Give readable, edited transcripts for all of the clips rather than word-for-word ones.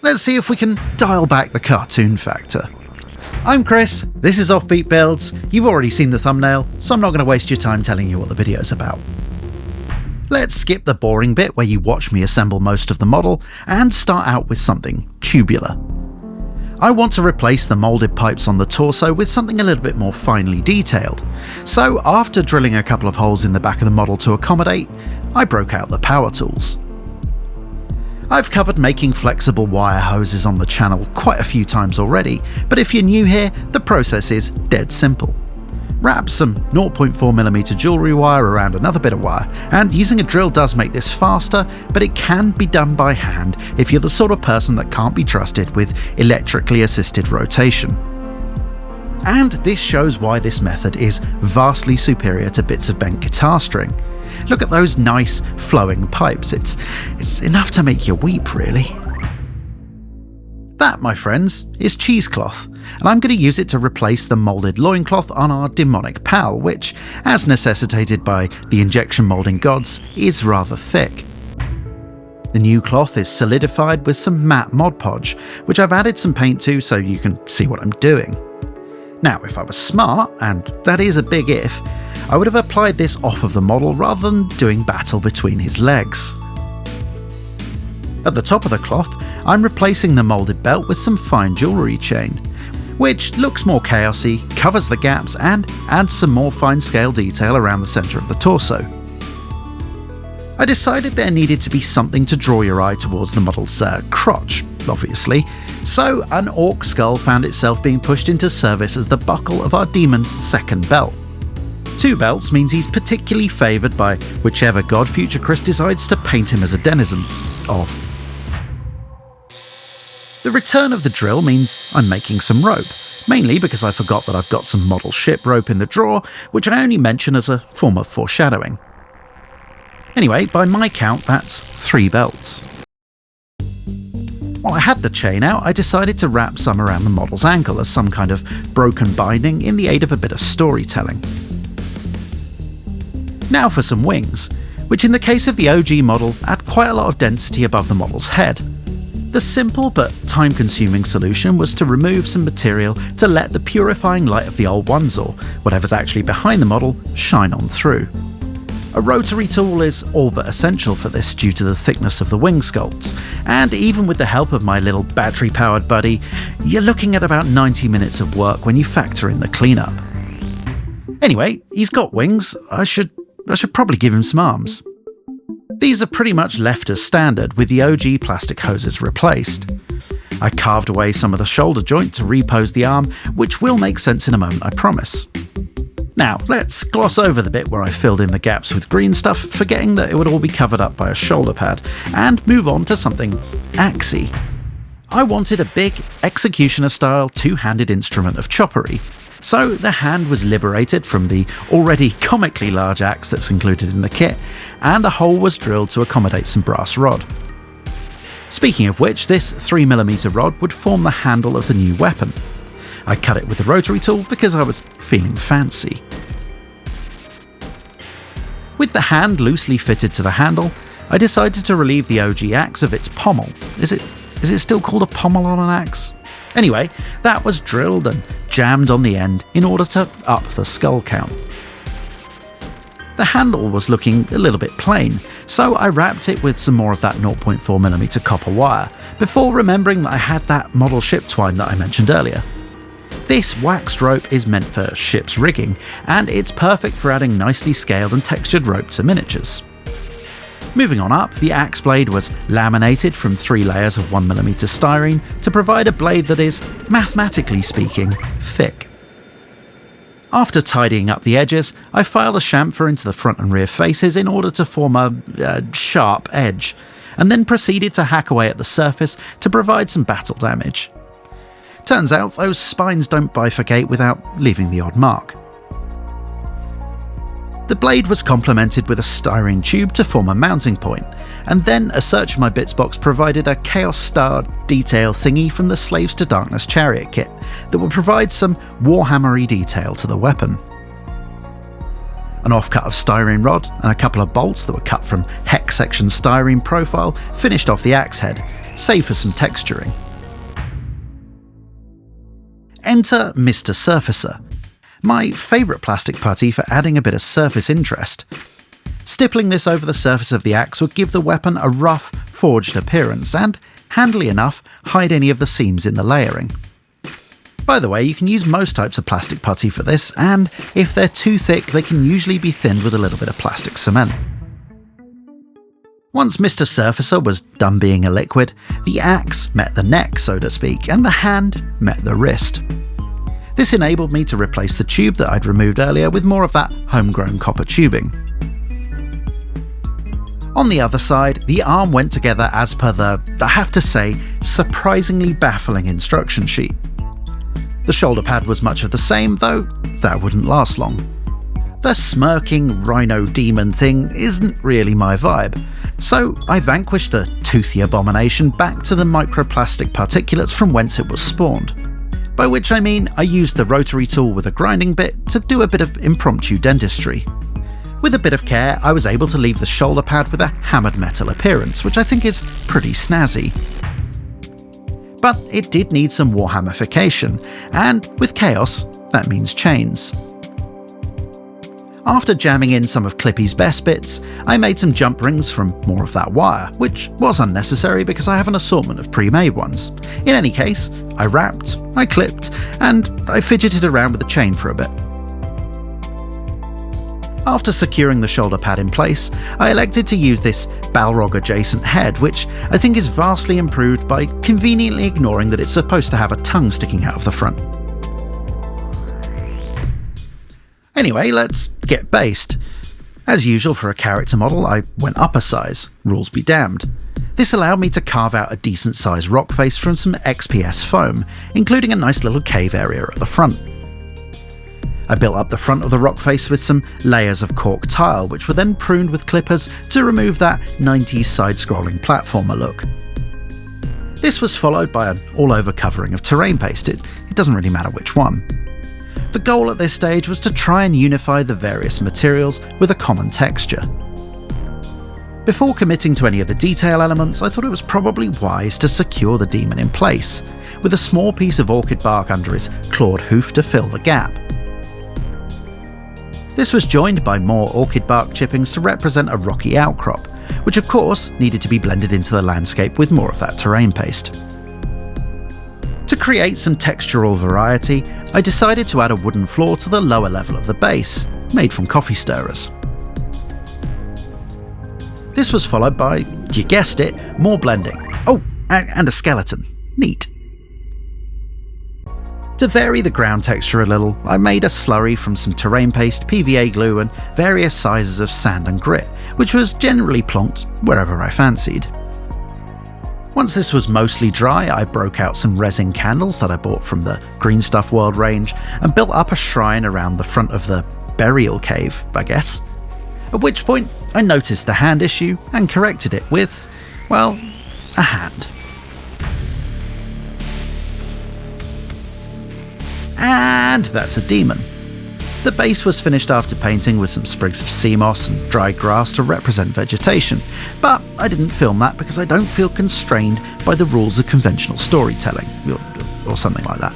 let's see if we can dial back the cartoon factor. I'm Chris, this is Offbeat Builds. You've already seen the thumbnail, so I'm not going to waste your time telling you what the video's about. Let's skip the boring bit where you watch me assemble most of the model and start out with something tubular. I want to replace the moulded pipes on the torso with something a little bit more finely detailed, so after drilling a couple of holes in the back of the model to accommodate, I broke out the power tools. I've covered making flexible wire hoses on the channel quite a few times already, but if you're new here, the process is dead simple. Wrap some 0.4mm jewellery wire around another bit of wire, and using a drill does make this faster, but it can be done by hand if you're the sort of person that can't be trusted with electrically assisted rotation. And this shows why this method is vastly superior to bits of bent guitar string. Look at those nice flowing pipes, it's enough to make you weep, really. That, my friends, is cheesecloth, and I'm going to use it to replace the moulded loincloth on our demonic pal, which, as necessitated by the injection moulding gods, is rather thick. The new cloth is solidified with some matte Mod Podge, which I've added some paint to so you can see what I'm doing. Now, if I was smart, and that is a big if, I would have applied this off of the model rather than doing battle between his legs. At the top of the cloth, I'm replacing the moulded belt with some fine jewellery chain, which looks more chaosy, covers the gaps, and adds some more fine scale detail around the centre of the torso. I decided there needed to be something to draw your eye towards the model's crotch, obviously, so an orc skull found itself being pushed into service as the buckle of our demon's second belt. 2 belts means he's particularly favoured by whichever god Future Chris decides to paint him as a denizen of. The return of the drill means I'm making some rope, mainly because I forgot that I've got some model ship rope in the drawer, which I only mention as a form of foreshadowing. Anyway, by my count, that's 3 belts. While I had the chain out, I decided to wrap some around the model's ankle as some kind of broken binding in the aid of a bit of storytelling. Now for some wings, which in the case of the OG model add quite a lot of density above the model's head. The simple but time-consuming solution was to remove some material to let the purifying light of the old ones, or whatever's actually behind the model, shine on through. A rotary tool is all but essential for this due to the thickness of the wing sculpts, and even with the help of my little battery-powered buddy, you're looking at about 90 minutes of work when you factor in the cleanup. Anyway, he's got wings, I should probably give him some arms. These are pretty much left as standard, with the OG plastic hoses replaced. I carved away some of the shoulder joint to repose the arm, which will make sense in a moment, I promise. Now, let's gloss over the bit where I filled in the gaps with green stuff, forgetting that it would all be covered up by a shoulder pad, and move on to something axey. I wanted a big, executioner-style two-handed instrument of choppery, so the hand was liberated from the already comically large axe that's included in the kit, and a hole was drilled to accommodate some brass rod. Speaking of which, this 3mm rod would form the handle of the new weapon. I cut it with the rotary tool because I was feeling fancy. With the hand loosely fitted to the handle, I decided to relieve the OG axe of its pommel. Is it still called a pommel on an axe? Anyway, that was drilled and jammed on the end in order to up the skull count. The handle was looking a little bit plain, so I wrapped it with some more of that 0.4mm copper wire, before remembering that I had that model ship twine that I mentioned earlier. This waxed rope is meant for ship's rigging, and it's perfect for adding nicely scaled and textured rope to miniatures. Moving on up, the axe blade was laminated from 3 layers of 1mm styrene to provide a blade that is, mathematically speaking, thick. After tidying up the edges, I filed a chamfer into the front and rear faces in order to form a sharp edge, and then proceeded to hack away at the surface to provide some battle damage. Turns out those spines don't bifurcate without leaving the odd mark. The blade was complemented with a styrene tube to form a mounting point, and then a search of my bits box provided a Chaos Star detail thingy from the Slaves to Darkness chariot kit that would provide some Warhammer-y detail to the weapon. An offcut of styrene rod and a couple of bolts that were cut from hex section styrene profile finished off the axe head, save for some texturing. Enter Mr. Surfacer, my favourite plastic putty for adding a bit of surface interest. Stippling this over the surface of the axe would give the weapon a rough, forged appearance and, handily enough, hide any of the seams in the layering. By the way, you can use most types of plastic putty for this, and if they're too thick, they can usually be thinned with a little bit of plastic cement. Once Mr. Surfacer was done being a liquid, the axe met the neck, so to speak, and the hand met the wrist. This enabled me to replace the tube that I'd removed earlier with more of that homegrown copper tubing. On the other side, the arm went together as per the, I have to say, surprisingly baffling instruction sheet. The shoulder pad was much of the same, though that wouldn't last long. The smirking rhino demon thing isn't really my vibe, so I vanquished the toothy abomination back to the microplastic particulates from whence it was spawned. By which I mean I used the rotary tool with a grinding bit to do a bit of impromptu dentistry. With a bit of care, I was able to leave the shoulder pad with a hammered metal appearance, which I think is pretty snazzy. But it did need some Warhammerification, and with Chaos, that means chains. After jamming in some of Clippy's best bits, I made some jump rings from more of that wire, which was unnecessary because I have an assortment of pre-made ones. In any case, I wrapped, I clipped, and I fidgeted around with the chain for a bit. After securing the shoulder pad in place, I elected to use this Balrog adjacent head, which I think is vastly improved by conveniently ignoring that it's supposed to have a tongue sticking out of the front. Anyway, let's get based. As usual for a character model, I went up a size, rules be damned. This allowed me to carve out a decent sized rock face from some XPS foam, including a nice little cave area at the front. I built up the front of the rock face with some layers of cork tile, which were then pruned with clippers to remove that 90s side-scrolling platformer look. This was followed by an all-over covering of terrain paste, it doesn't really matter which one. The goal at this stage was to try and unify the various materials with a common texture. Before committing to any of the detail elements, I thought it was probably wise to secure the demon in place, with a small piece of orchid bark under his clawed hoof to fill the gap. This was joined by more orchid bark chippings to represent a rocky outcrop, which of course needed to be blended into the landscape with more of that terrain paste. To create some textural variety, I decided to add a wooden floor to the lower level of the base, made from coffee stirrers. This was followed by, you guessed it, more blending. Oh, and a skeleton. Neat. To vary the ground texture a little, I made a slurry from some terrain paste, PVA glue and various sizes of sand and grit, which was generally plonked wherever I fancied. Once this was mostly dry, I broke out some resin candles that I bought from the Green Stuff World range and built up a shrine around the front of the burial cave, I guess. At which point, I noticed the hand issue and corrected it with, well, a hand. And that's a demon. The base was finished after painting with some sprigs of sea moss and dried grass to represent vegetation, but I didn't film that because I don't feel constrained by the rules of conventional storytelling, or something like that.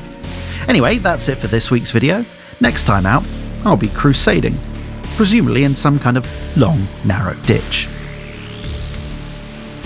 Anyway, that's it for this week's video. Next time out, I'll be crusading, presumably in some kind of long, narrow ditch.